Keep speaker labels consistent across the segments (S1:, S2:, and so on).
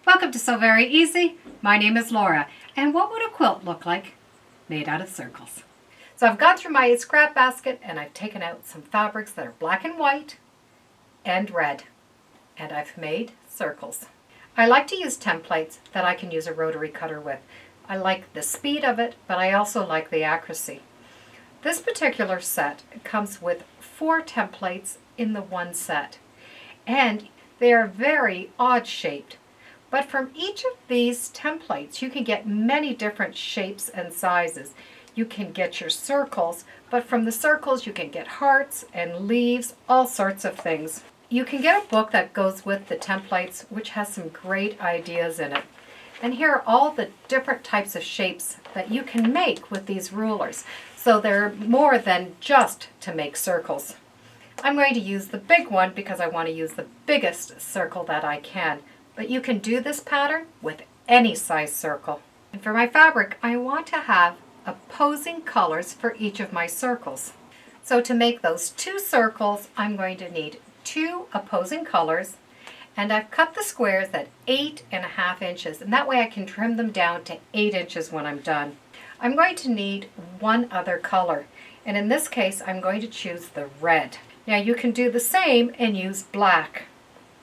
S1: Welcome to So Very Easy. My name is Laura, and what would a quilt look like made out of circles? So I've gone through my scrap basket and I've taken out some fabrics that are black and white and red, and I've made circles. I like to use templates that I can use a rotary cutter with. I like the speed of it, but I also like the accuracy. This particular set comes with 4 templates in the one set, and they are very odd shaped. But from each of these templates, you can get many different shapes and sizes. You can get your circles, but from the circles you can get hearts and leaves, all sorts of things. You can get a book that goes with the templates, which has some great ideas in it. And here are all the different types of shapes that you can make with these rulers. So they're more than just to make circles. I'm going to use the big one because I want to use the biggest circle that I can. But you can do this pattern with any size circle. And for my fabric, I want to have opposing colors for each of my circles. So to make those 2 circles, I'm going to need 2 opposing colors, and I've cut the squares at 8.5 inches, and that way I can trim them down to 8 inches when I'm done. I'm going to need one other color, and in this case I'm going to choose the red. Now you can do the same and use black.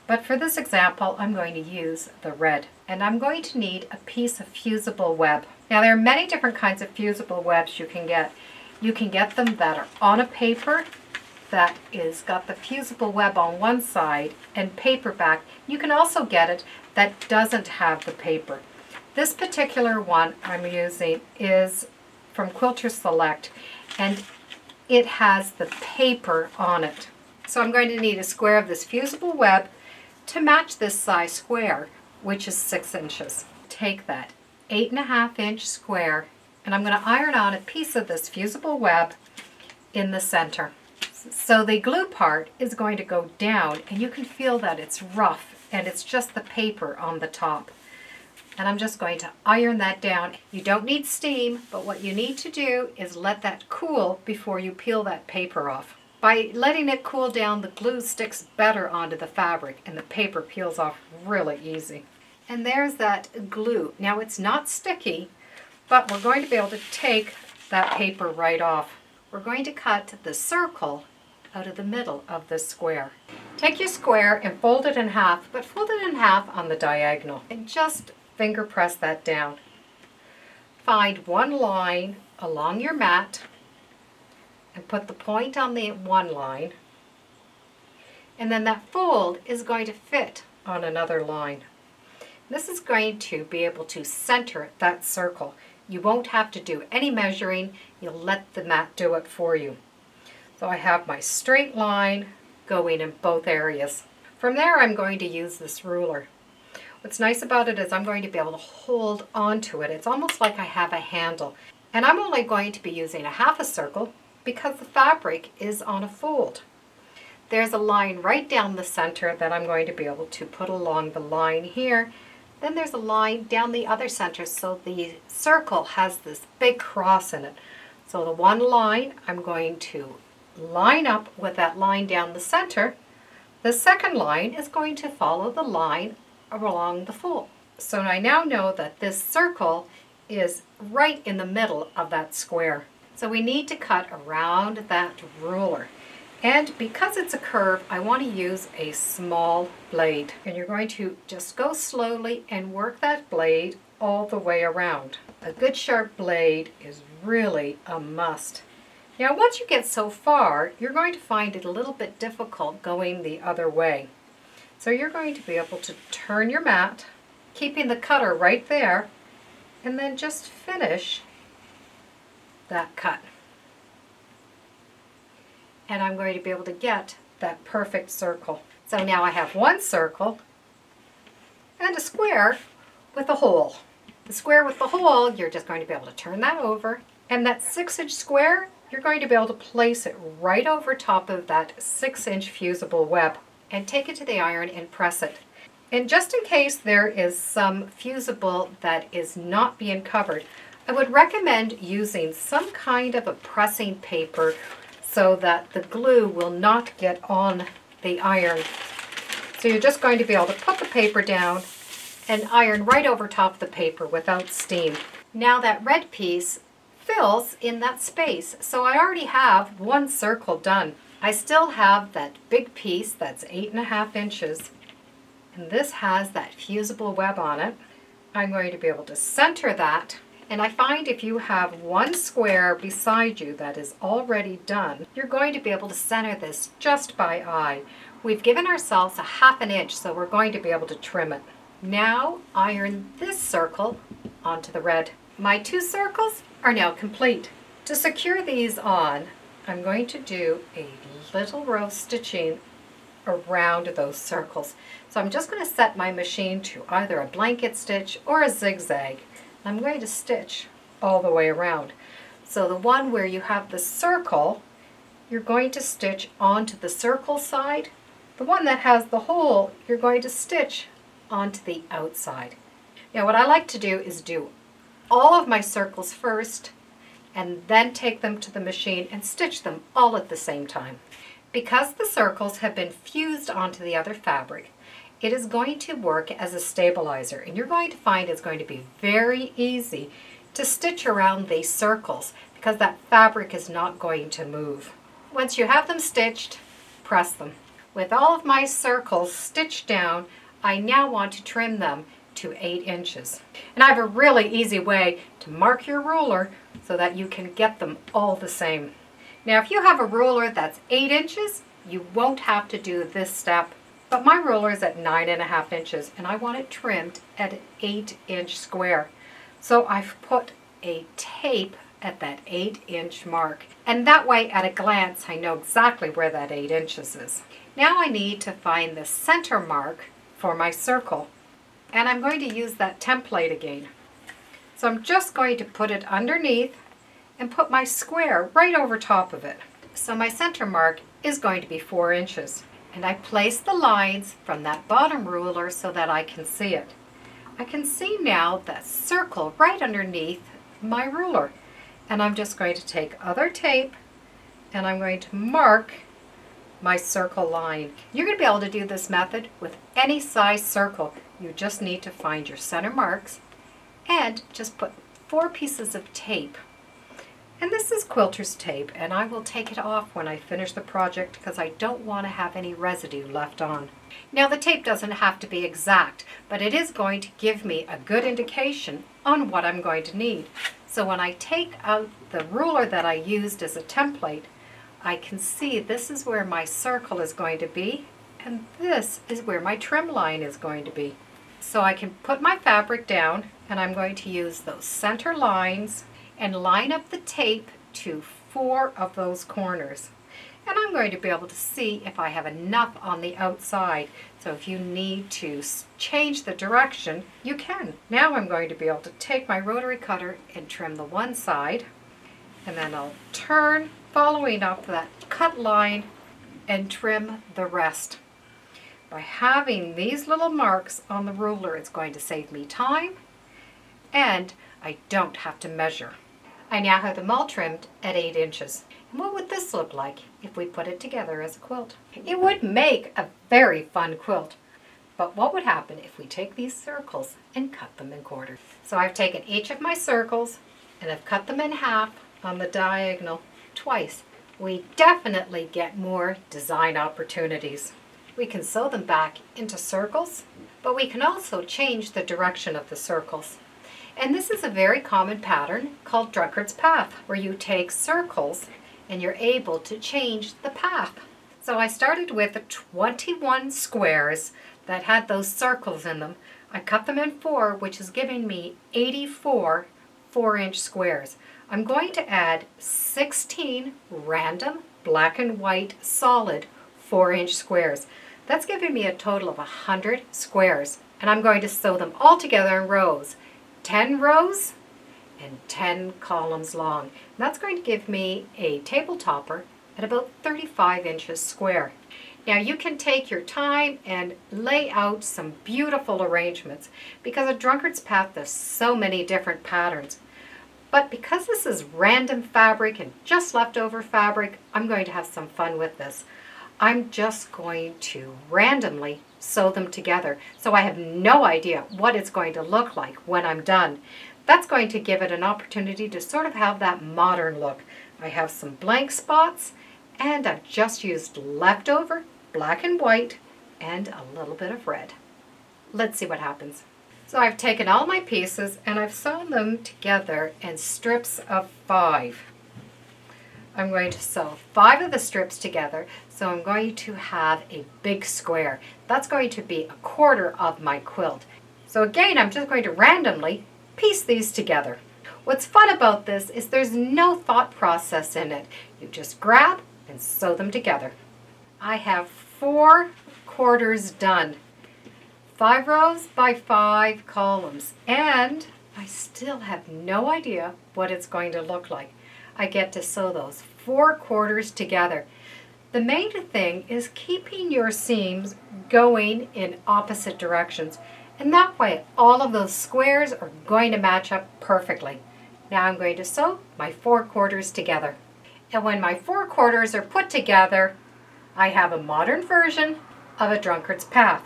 S1: But for this example, I'm going to use the red. And I'm going to need a piece of fusible web. Now there are many different kinds of fusible webs you can get. You can get them that are on a paper that is got the fusible web on one side and paperback. You can also get it that doesn't have the paper. This particular one I'm using is from Quilter Select, and it has the paper on it. So I'm going to need a square of this fusible web to match this size square, which is 6 inches. Take that 8.5 inch square, and I'm going to iron on a piece of this fusible web in the center. So the glue part is going to go down, and you can feel that it's rough and it's just the paper on the top. And I'm just going to iron that down. You don't need steam, but what you need to do is let that cool before you peel that paper off. By letting it cool down, the glue sticks better onto the fabric and the paper peels off really easy. And there's that glue. Now it's not sticky, but we're going to be able to take that paper right off. We're going to cut the circle out of the middle of this square. Take your square and fold it in half, but fold it in half on the diagonal. And just finger press that down. Find one line along your mat and put the point on the one line, and then that fold is going to fit on another line. This is going to be able to center that circle. You won't have to do any measuring, you'll let the mat do it for you. So I have my straight line going in both areas. From there I'm going to use this ruler. What's nice about it is I'm going to be able to hold onto it. It's almost like I have a handle. And I'm only going to be using a half a circle because the fabric is on a fold. There's a line right down the center that I'm going to be able to put along the line here. Then there's a line down the other center, so the circle has this big cross in it. So the one line I'm going to line up with that line down the center. The second line is going to follow the line along the fold. So I now know that this circle is right in the middle of that square. So we need to cut around that ruler. And because it's a curve, I want to use a small blade. And you're going to just go slowly and work that blade all the way around. A good sharp blade is really a must. Now once you get so far, you're going to find it a little bit difficult going the other way. So you're going to be able to turn your mat, keeping the cutter right there, and then just finish that cut. And I'm going to be able to get that perfect circle. So now I have one circle and a square with a hole. The square with the hole, you're just going to be able to turn that over, and that 6-inch square, you're going to be able to place it right over top of that 6-inch fusible web and take it to the iron and press it. And just in case there is some fusible that is not being covered, I would recommend using some kind of a pressing paper so that the glue will not get on the iron. So you're just going to be able to put the paper down and iron right over top of the paper without steam. Now that red piece fills in that space, so I already have one circle done. I still have that big piece that's 8.5 inches, and this has that fusible web on it. I'm going to be able to center that, and I find if you have one square beside you that is already done, you're going to be able to center this just by eye. We've given ourselves a 1/2 inch, so we're going to be able to trim it. Now iron this circle onto the red. My 2 circles are now complete. To secure these on, I'm going to do a little row stitching around those circles. So I'm just going to set my machine to either a blanket stitch or a zigzag. I'm going to stitch all the way around. So the one where you have the circle, you're going to stitch onto the circle side. The one that has the hole, you're going to stitch onto the outside. Now what I like to do is do all of my circles first and then take them to the machine and stitch them all at the same time. Because the circles have been fused onto the other fabric, it is going to work as a stabilizer, and you're going to find it's going to be very easy to stitch around these circles because that fabric is not going to move. Once you have them stitched, press them. With all of my circles stitched down, I now want to trim them to 8 inches. And I have a really easy way to mark your ruler so that you can get them all the same. Now if you have a ruler that's 8 inches, you won't have to do this step. But my ruler is at 9.5 inches and I want it trimmed at an 8-inch square. So I've put a tape at that 8-inch mark. And that way at a glance I know exactly where that 8 inches is. Now I need to find the center mark for my circle. And I'm going to use that template again. So I'm just going to put it underneath and put my square right over top of it. So my center mark is going to be 4 inches. And I place the lines from that bottom ruler so that I can see it. I can see now that circle right underneath my ruler. And I'm just going to take other tape and I'm going to mark my circle line. You're going to be able to do this method with any size circle. You just need to find your center marks and just put 4 pieces of tape. And this is quilter's tape, and I will take it off when I finish the project because I don't want to have any residue left on. Now the tape doesn't have to be exact, but it is going to give me a good indication on what I'm going to need. So when I take out the ruler that I used as a template, I can see this is where my circle is going to be, and this is where my trim line is going to be. So I can put my fabric down, and I'm going to use those center lines and line up the tape to 4 of those corners. And I'm going to be able to see if I have enough on the outside. So if you need to change the direction, you can. Now I'm going to be able to take my rotary cutter and trim the one side, and then I'll turn, following up that cut line, and trim the rest. By having these little marks on the ruler, it's going to save me time, and I don't have to measure. I now have them all trimmed at 8 inches. And what would this look like if we put it together as a quilt? It would make a very fun quilt. But what would happen if we take these circles and cut them in quarters? So I've taken each of my circles and I've cut them in half on the diagonal twice. We definitely get more design opportunities. We can sew them back into circles, but we can also change the direction of the circles. And this is a very common pattern called Drunkards path, where you take circles and you're able to change the path. So I started with 21 squares that had those circles in them. I cut them in 4, which is giving me 84 4-inch squares. I'm going to add 16 random black and white solid 4-inch squares. That's giving me a total of 100 squares. And I'm going to sew them all together in rows. 10 rows and 10 columns long. And that's going to give me a table topper at about 35 inches square. Now you can take your time and lay out some beautiful arrangements because a Drunkard's path has so many different patterns. But because this is random fabric and just leftover fabric, I'm going to have some fun with this. I'm just going to randomly sew them together. So I have no idea what it's going to look like when I'm done. That's going to give it an opportunity to sort of have that modern look. I have some blank spots, and I've just used leftover black and white and a little bit of red. Let's see what happens. So I've taken all my pieces and I've sewn them together in strips of 5. I'm going to sew 5 of the strips together, so I'm going to have a big square. That's going to be 1/4 of my quilt. So again, I'm just going to randomly piece these together. What's fun about this is there's no thought process in it. You just grab and sew them together. I have 4 quarters done. 5 rows by 5 columns, and I still have no idea what it's going to look like. I get to sew those 4 quarters together. The main thing is keeping your seams going in opposite directions, and that way all of those squares are going to match up perfectly. Now I'm going to sew my 4 quarters together. And when my 4 quarters are put together, I have a modern version of a drunkard's path.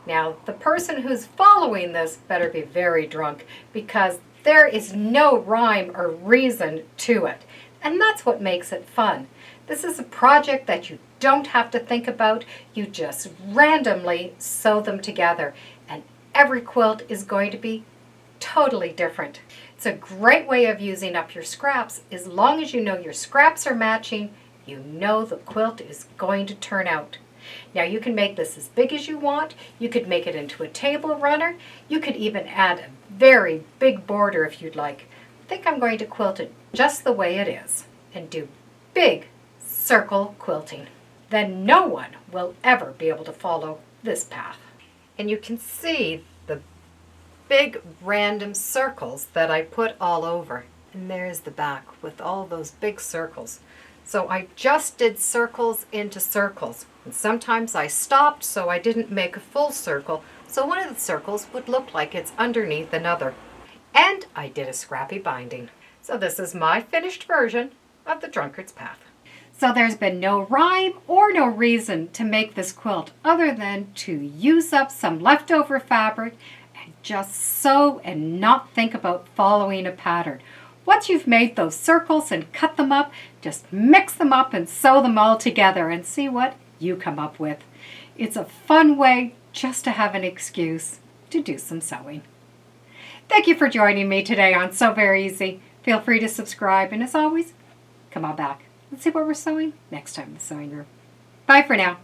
S1: Now, the person who's following this better be very drunk, because there is no rhyme or reason to it. And that's what makes it fun. This is a project that you don't have to think about. You just randomly sew them together. And every quilt is going to be totally different. It's a great way of using up your scraps. As long as you know your scraps are matching, you know the quilt is going to turn out. Now you can make this as big as you want. You could make it into a table runner. You could even add a very big border if you'd like. I think I'm going to quilt it just the way it is and do big circle quilting. Then no one will ever be able to follow this path. And you can see the big random circles that I put all over. And there's the back with all those big circles. So I just did circles into circles. And sometimes I stopped so I didn't make a full circle. So one of the circles would look like it's underneath another. And I did a scrappy binding. So this is my finished version of the Drunkard's Path. So there's been no rhyme or no reason to make this quilt other than to use up some leftover fabric and just sew and not think about following a pattern. Once you've made those circles and cut them up, just mix them up and sew them all together and see what you come up with. It's a fun way just to have an excuse to do some sewing. Thank you for joining me today on Sew Very Easy. Feel free to subscribe, and as always, come on back. Let's see what we're sewing next time in the sewing room. Bye for now.